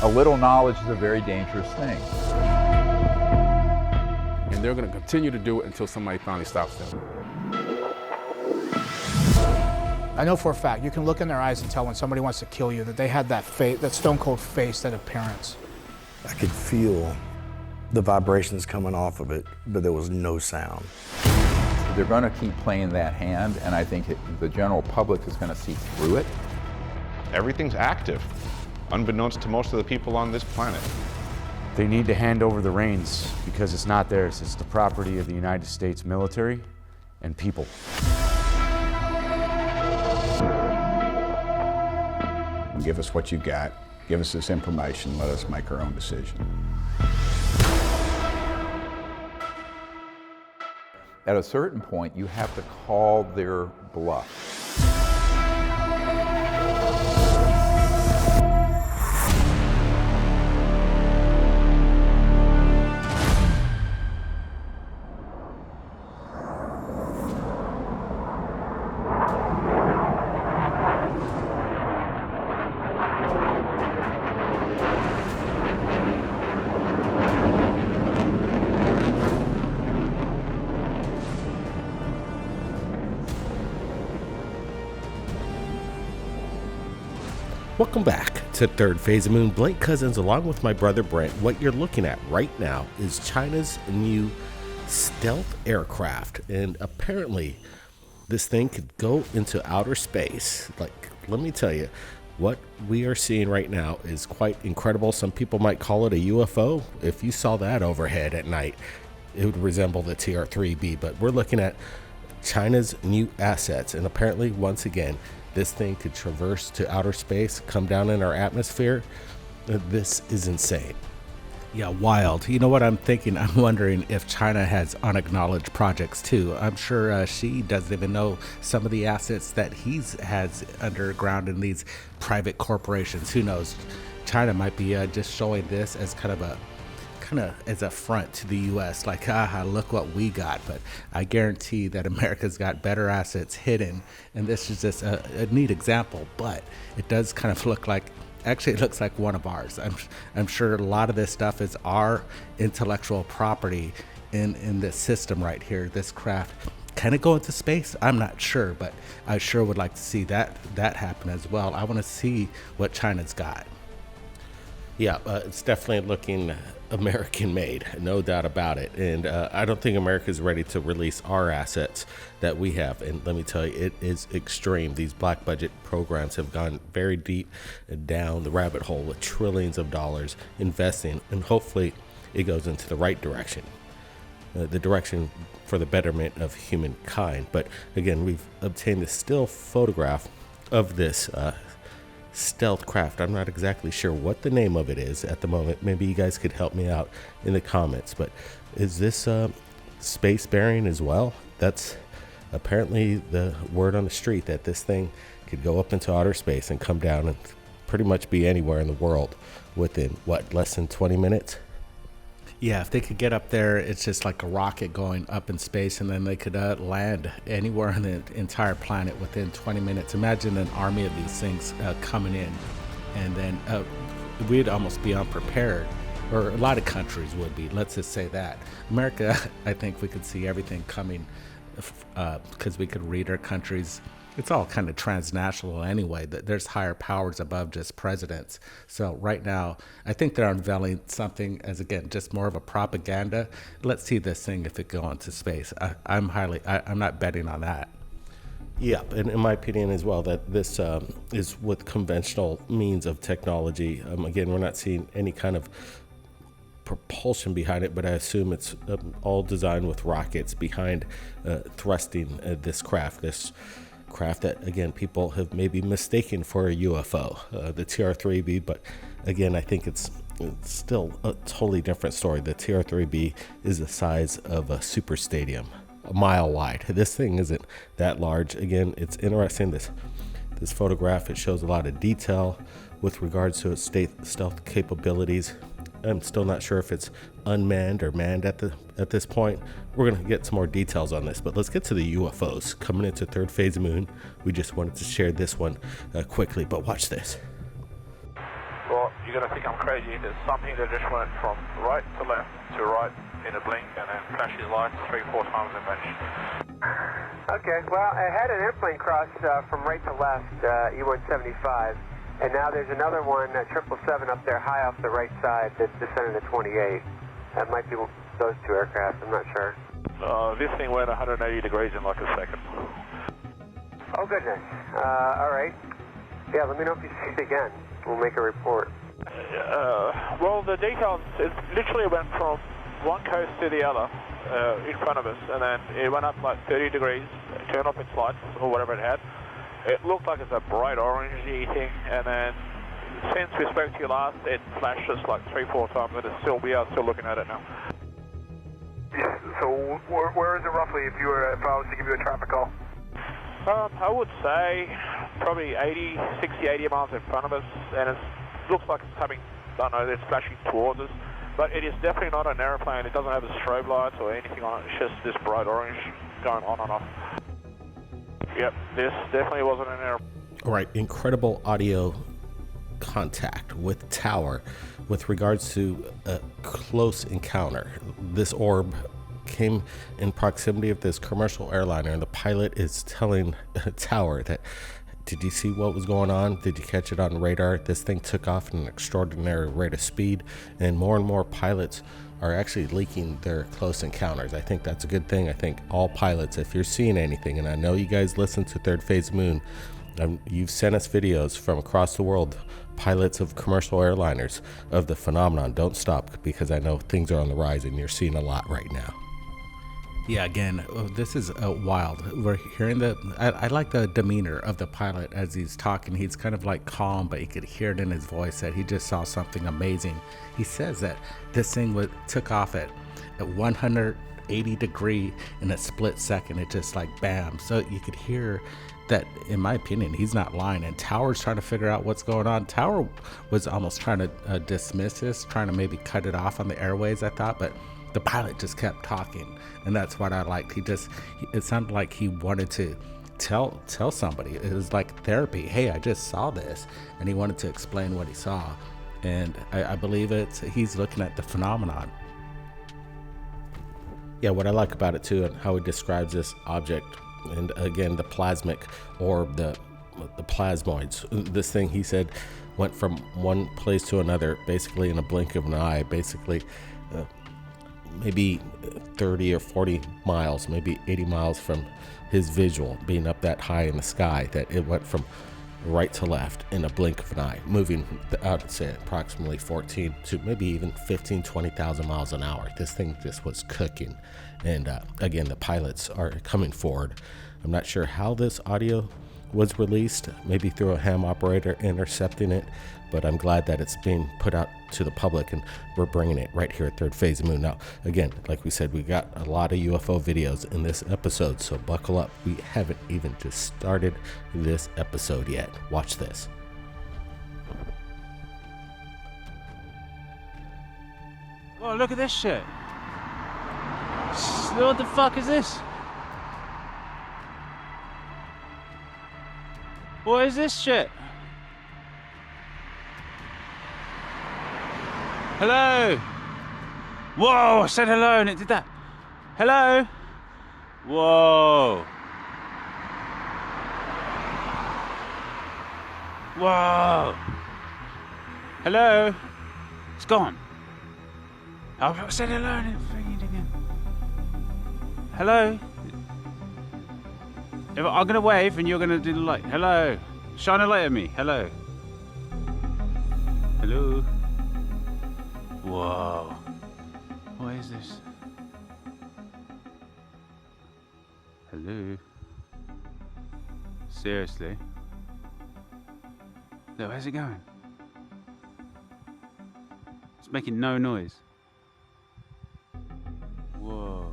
A little knowledge is a very dangerous thing. And they're going to continue to do it until somebody finally stops them. I know for a fact, you can look in their eyes and tell when somebody wants to kill you that they had that face, that stone cold face, that appearance. I could feel the vibrations coming off of it, but there was no sound. They're going to keep playing that hand, and I think the general public is going to see through it. Everything's active, unbeknownst to most of the people on this planet. They need to hand over the reins because it's not theirs. It's the property of the United States military and people. Give us what you got. Give us this information. Let us make our own decision. At a certain point, you have to call their bluff. Welcome back to Third Phase of Moon. Blake Cousins along with my brother Brent. What you're looking at right now is China's new stealth aircraft, and apparently this thing could go into outer space. Like, let me tell you, what we are seeing right now is quite incredible. Some people might call it a UFO. If you saw that overhead at night, it would resemble the TR-3B, but we're looking at China's new assets, and apparently once again this thing could traverse to outer space, come down in our atmosphere. This is insane. Yeah, wild. You know what I'm thinking? I'm wondering if China has unacknowledged projects too. I'm sure Xi doesn't even know some of the assets that has underground in these private corporations. Who knows? China might be just showing this as kind of as a front to the U.S. Like, look what we got. But I guarantee that America's got better assets hidden, and this is just a neat example. But it does kind of look like, actually, it looks like one of ours. I'm sure a lot of this stuff is our intellectual property in this system right here. This craft, can it go into space? I'm not sure, but I sure would like to see that happen as well. I want to see what China's got. Yeah, it's definitely looking American made, no doubt about it. And I don't think America's ready to release our assets that we have. And let me tell you, it is extreme. These black budget programs have gone very deep down the rabbit hole with trillions of dollars investing, and hopefully it goes into the right direction, the direction for the betterment of humankind. But again, we've obtained a still photograph of this stealth craft. I'm not exactly sure what the name of it is at the moment. Maybe you guys could help me out in the comments. But is this space bearing as well? That's apparently the word on the street, that this thing could go up into outer space and come down and pretty much be anywhere in the world within less than 20 minutes. Yeah, if they could get up there, it's just like a rocket going up in space, and then they could land anywhere on the entire planet within 20 minutes. Imagine an army of these things coming in, and then we'd almost be unprepared, or a lot of countries would be. Let's just say that. America, I think we could see everything coming because we could read our countries. It's all kind of transnational anyway. There's higher powers above just presidents. So right now, I think they're unveiling something as, again, just more of a propaganda. Let's see this thing if it go into space. I'm not betting on that. Yeah, and in my opinion as well, that this is with conventional means of technology. Again, we're not seeing any kind of propulsion behind it, but I assume it's all designed with rockets behind thrusting this craft that, again, people have maybe mistaken for a UFO, the TR-3B, but again, I think it's still a totally different story. The TR-3B is the size of a super stadium, a mile wide. This thing isn't that large. Again, it's interesting, this photograph. It shows a lot of detail with regards to its stealth capabilities. I'm still not sure if it's unmanned or manned at this point. We're going to get some more details on this, but let's get to the UFOs coming into Third Phase of Moon. We just wanted to share this one quickly, but watch this. Well, you're going to think I'm crazy. There's something that just went from right to left to right in a blink and then flashes lights 3-4 times and vanished. Okay, well, I had an airplane cross from right to left, E-175, and now there's another one, 777 up there high off the right side that descended to 28. That might be those two aircraft, I'm not sure. This thing went 180 degrees in like a second. Oh, goodness. All right. Yeah, let me know if you see it again. We'll make a report. Well, the details, it literally went from one coast to the other in front of us, and then it went up like 30 degrees, turned off its lights or whatever it had. It looked like it's a bright orangey thing, and then since we spoke to you last, it flashed us like 3-4 times, and we are still looking at it now. So where is it roughly if I was to give you a traffic call? I would say probably 60, 80 miles in front of us, and it looks like it's coming, I don't know, it's flashing towards us. But it is definitely not an aeroplane. It doesn't have the strobe lights or anything on it. It's just this bright orange going on and off. Yep, this definitely wasn't an aeroplane. All right, incredible audio contact with tower with regards to a close encounter. This orb came in proximity of this commercial airliner, and the pilot is telling tower that, did you see what was going on? Did you catch it on radar? This thing took off at an extraordinary rate of speed, and more pilots are actually leaking their close encounters. I think that's a good thing. I think all pilots, if you're seeing anything, and I know you guys listen to Third Phase Moon, you've sent us videos from across the world, pilots of commercial airliners, of the phenomenon. Don't stop, because I know things are on the rise and you're seeing a lot right now. Yeah, again, this is wild. We're hearing I like the demeanor of the pilot as he's talking. He's kind of like calm, but you could hear it in his voice that he just saw something amazing. He says that this thing took off at 180 degree in a split second. It just like bam. So you could hear that, in my opinion, he's not lying. And Tower's trying to figure out what's going on. Tower was almost trying to dismiss this, trying to maybe cut it off on the airways, I thought, but the pilot just kept talking, and that's what I liked. It sounded like he wanted to tell somebody. It was like therapy. Hey, I just saw this, and he wanted to explain what he saw, and I believe he's looking at the phenomenon. Yeah, what I like about it too, and how he describes this object, and again, the plasmic orb, the plasmoids. This thing, he said, went from one place to another, basically in a blink of an eye, basically. Maybe 30 or 40 miles, maybe 80 miles from his visual, being up that high in the sky, that it went from right to left in a blink of an eye, moving out, say, approximately 14 to maybe even 15, 20,000 miles an hour. This thing just was cooking. And again, the pilots are coming forward. I'm not sure how this audio was released, maybe through a ham operator intercepting it, but I'm glad that it's being put out to the public, and we're bringing it right here at Third Phase of Moon. Now, again, like we said, we got a lot of UFO videos in this episode, so buckle up. We haven't even just started this episode yet. Watch this. Whoa, look at this shit. What the fuck is this? What is this shit? Hello? Whoa, I said hello and it did that. Hello? Whoa. Whoa. Hello? It's gone. I said hello and it freaking again. Hello? I'm gonna wave and you're gonna do the light. Hello. Shine a light at me. Hello. Hello. Whoa. What is this? Hello. Seriously? No, where's it going? It's making no noise. Whoa.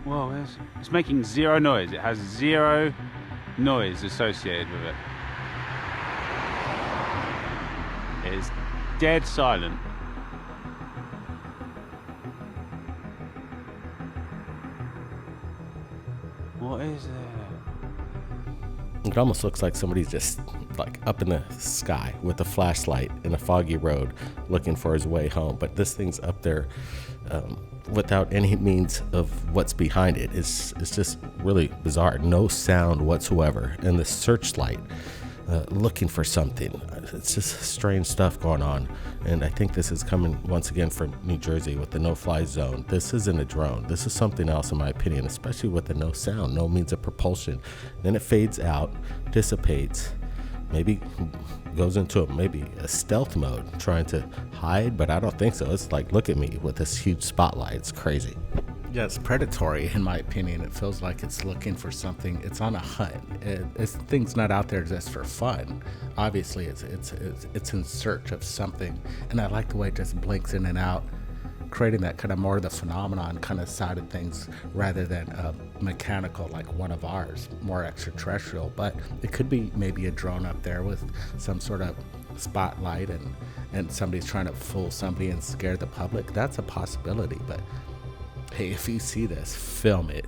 Whoa, it's making zero noise. It has zero noise associated with it. It is dead silent. What is it? It almost looks like somebody's just like up in the sky with a flashlight in a foggy road looking for his way home. But this thing's up there without any means of what's behind it. It's just really bizarre. No sound whatsoever. And the searchlight looking for something. It's just strange stuff going on. And I think this is coming once again from New Jersey with the no-fly zone. This isn't a drone. This is something else in my opinion, especially with the no sound, no means of propulsion. Then it fades out, dissipates, maybe goes into maybe a stealth mode, trying to hide, but I don't think so. It's like, look at me with this huge spotlight. It's crazy. Yeah, it's predatory in my opinion. It feels like it's looking for something. It's on a hunt. This thing's not out there just for fun. Obviously, it's in search of something, and I like the way it just blinks in and out, creating that kind of more of the phenomenon kind of side of things rather than mechanical like one of ours, more extraterrestrial. But it could be maybe a drone up there with some sort of spotlight and somebody's trying to fool somebody and scare the public. That's a possibility, but hey, if you see this, film it.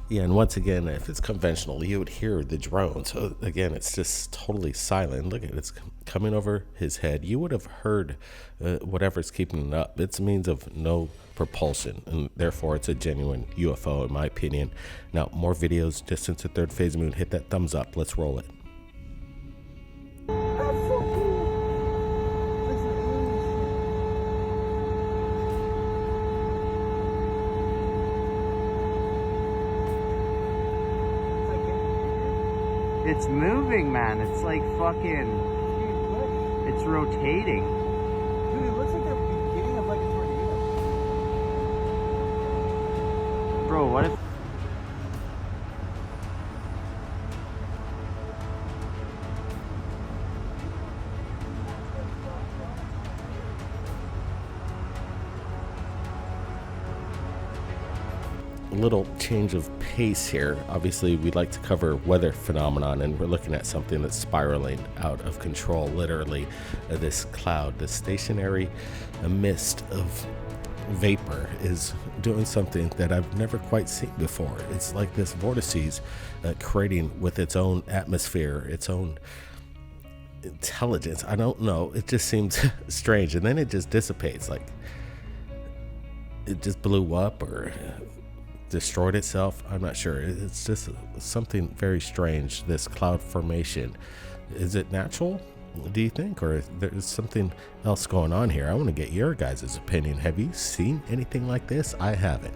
Yeah, and once again, if it's conventional, you would hear the drone. So again, it's just totally silent. Look at it, it's coming over his head. You would have heard whatever's keeping it up. It's a means of no propulsion, and therefore it's a genuine UFO in my opinion. Now, more videos, Distance to Third Phase Moon. Hit that thumbs up. Let's roll it. It's moving, man. It's like fucking... It's rotating. Dude, it looks like the beginning of like a tornado. Bro, what if... A little change of pace here. Obviously, we'd like to cover weather phenomenon, and we're looking at something that's spiraling out of control, literally. This cloud, this stationary mist of vapor is doing something that I've never quite seen before. It's like this vortices creating with its own atmosphere, its own intelligence. I don't know. It just seems strange, and then it just dissipates. Like it just blew up or destroyed itself. I'm not sure. It's just something very strange, this cloud formation. Is it natural, do you think, or there's something else going on here? I want to get your guys' opinion. Have you seen anything like this? I haven't.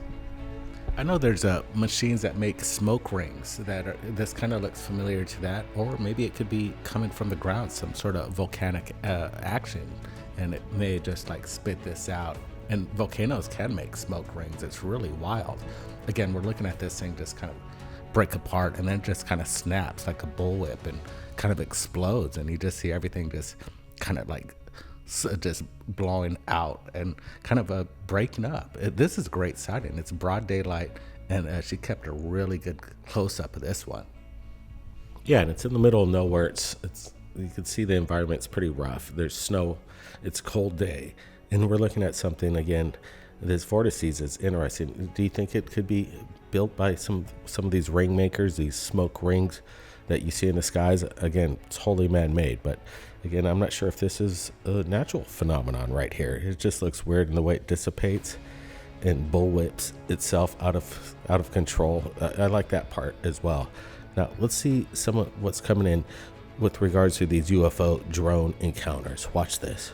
I know there's machines that make smoke rings this kind of looks familiar to that, or maybe it could be coming from the ground, some sort of volcanic action, and it may just like spit this out. And volcanoes can make smoke rings. It's really wild. Again, we're looking at this thing just kind of break apart and then just kind of snaps like a bullwhip and kind of explodes, and you just see everything just kind of like just blowing out and kind of breaking up. This is great sighting. It's broad daylight, and she kept a really good close-up of this one. Yeah, and it's in the middle of nowhere. It's you can see the environment's pretty rough. There's snow. It's a cold day. And we're looking at something, again, this vortices is interesting. Do you think it could be built by some of these ring makers, these smoke rings that you see in the skies? Again, it's totally man-made, but again, I'm not sure if this is a natural phenomenon right here. It just looks weird in the way it dissipates and bullwhips itself out of control. I like that part as well. Now, let's see some of what's coming in with regards to these UFO drone encounters. Watch this.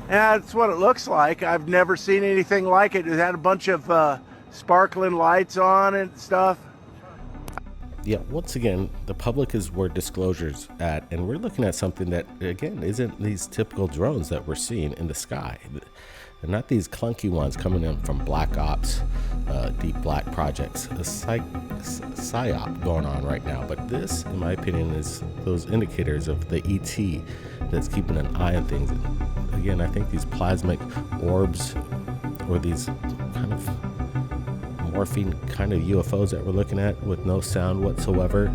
Yeah, that's what it looks like. I've never seen anything like it. It had a bunch of sparkling lights on and stuff. Yeah, once again, the public is where disclosure's at, and we're looking at something that, again, isn't these typical drones that we're seeing in the sky. They're not these clunky ones coming in from black ops, deep black projects, a psyop going on right now. But this, in my opinion, is those indicators of the ET that's keeping an eye on things. And again, I think these plasmic orbs or these kind of morphine kind of UFOs that we're looking at with no sound whatsoever.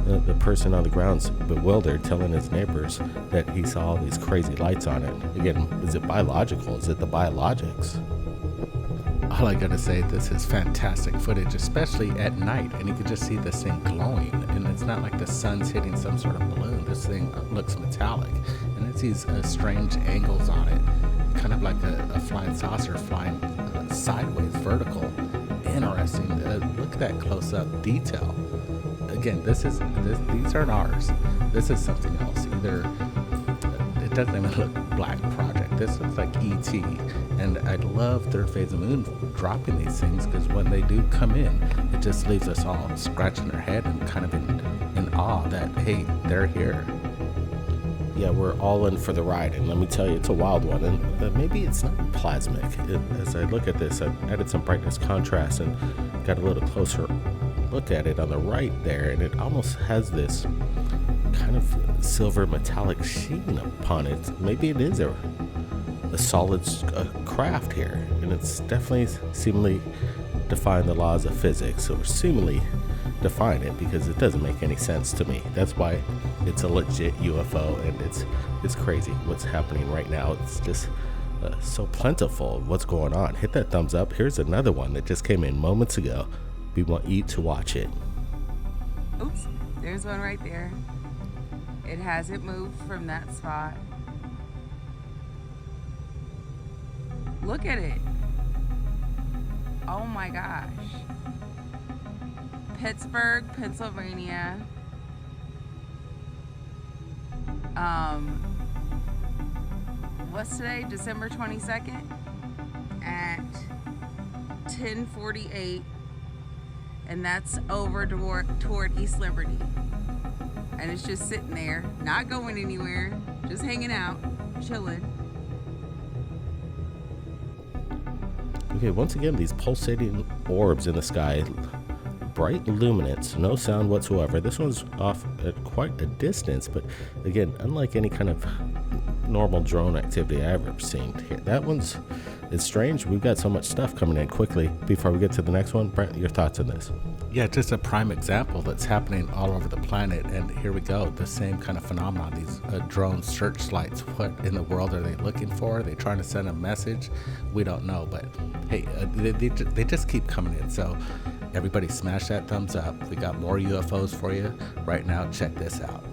The person on the ground's bewildered, telling his neighbors that he saw all these crazy lights on it. Again, is it biological? Is it the biologics? All I gotta say, this is fantastic footage, especially at night, and you can just see this thing glowing, and it's not like the sun's hitting some sort of balloon. This thing looks metallic, and it's these strange angles on it, kind of like a flying saucer flying sideways, vertical. Interesting. Look at that close-up detail. Again, these aren't ours. This is something else. Either it doesn't even look Black Project. This looks like ET. And I love Third Phase of Moon dropping these things, because when they do come in, it just leaves us all scratching our head and kind of in awe that, hey, they're here. Yeah, we're all in for the ride, and let me tell you, it's a wild one. And maybe it's not plasmic. As I look at this, I've added some brightness contrast and got a little closer look at it on the right there, and it almost has this kind of silver metallic sheen upon it. Maybe it is a solid craft here, and it's definitely seemingly defying the laws of physics, or seemingly define it, because it doesn't make any sense to me. That's why it's a legit UFO, and it's crazy what's happening right now. It's just so plentiful what's going on. Hit that thumbs up. Here's another one that just came in moments ago. We want you to watch it. Oops, there's one right there. It hasn't moved from that spot. Look at it. Oh my gosh. Pittsburgh, Pennsylvania. What's today? December 22nd at 10:48, and that's over toward East Liberty. And it's just sitting there, not going anywhere, just hanging out, chilling. Okay, once again, these pulsating orbs in the sky, bright luminance, no sound whatsoever. This one's off at quite a distance, but again, unlike any kind of normal drone activity I've ever seen here. That one's, it's strange. We've got so much stuff coming in quickly. Before we get to the next one, Brent, your thoughts on this? Yeah, just a prime example that's happening all over the planet. And here we go, the same kind of phenomenon, these drone searchlights. What in the world are they looking for? Are they trying to send a message? We don't know, but hey, they just keep coming in. So everybody smash that thumbs up. We got more UFOs for you right now. Check this out.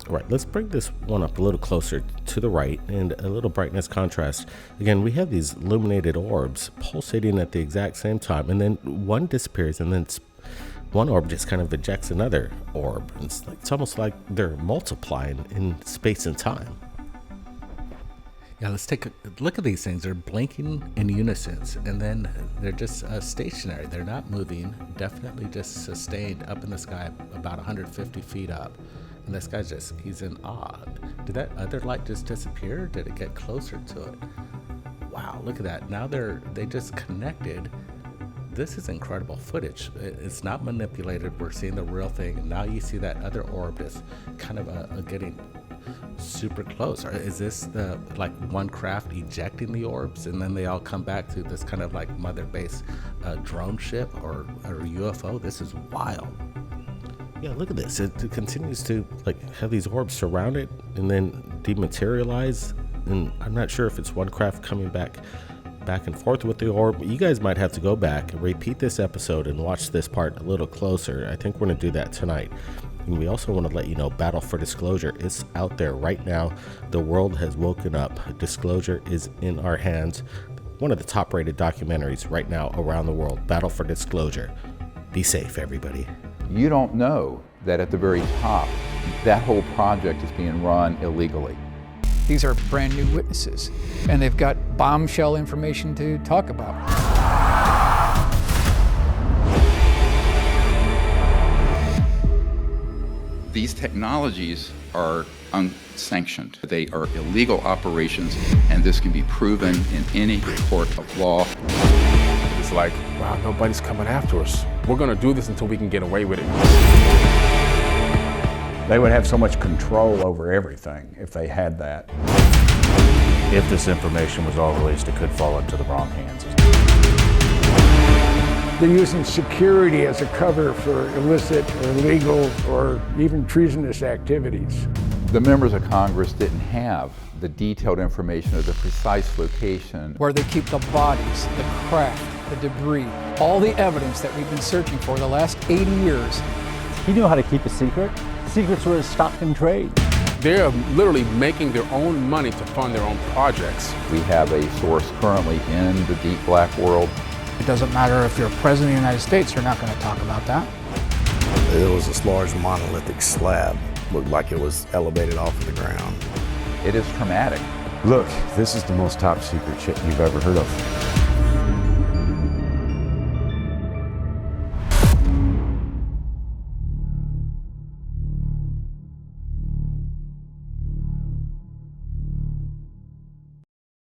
All right, let's bring this one up a little closer to the right and a little brightness contrast. Again, we have these illuminated orbs pulsating at the exact same time, and then one disappears and then one orb just kind of ejects another orb. It's almost like they're multiplying in space and time. Yeah, let's take a look at these things. They're blinking in unison, and then they're just stationary. They're not moving, definitely just sustained up in the sky about 150 feet up. And this guy's he's in awe. Did that other light just disappear? Did it get closer to it? Wow, look at that. Now they just connected. This is incredible footage. It's not manipulated. We're seeing the real thing. And now you see that other orb is kind of getting super close. Is this the one craft ejecting the orbs and then they all come back to this kind of like mother base drone ship or UFO? This is wild. Yeah, look at this. It continues to have these orbs surround it and then dematerialize. And I'm not sure if it's one craft coming back and forth with the orb. You guys might have to go back and repeat this episode and watch this part a little closer. I think we're going to do that tonight. And we also want to let you know Battle for Disclosure is out there right now. The world has woken up. Disclosure is in our hands. One of the top rated documentaries right now around the world. Battle for Disclosure. Be safe, everybody. You don't know that at the very top, that whole project is being run illegally. These are brand new witnesses, and they've got bombshell information to talk about. These technologies are unsanctioned. They are illegal operations, and this can be proven in any court of law. It's like, wow, nobody's coming after us. We're gonna do this until we can get away with it. They would have so much control over everything if they had that. If this information was all released, it could fall into the wrong hands. They're using security as a cover for illicit or illegal or even treasonous activities. The members of Congress didn't have the detailed information of the precise location. Where they keep the bodies, the craft, the debris, all the evidence that we've been searching for the last 80 years. He knew how to keep a secret. Secrets were his stock and trade. They're literally making their own money to fund their own projects. We have a source currently in the deep black world. It doesn't matter if you're president of the United States, you're not going to talk about that. There was this large monolithic slab. Looked like it was elevated off of the ground. It is traumatic. Look, this is the most top secret shit you've ever heard of.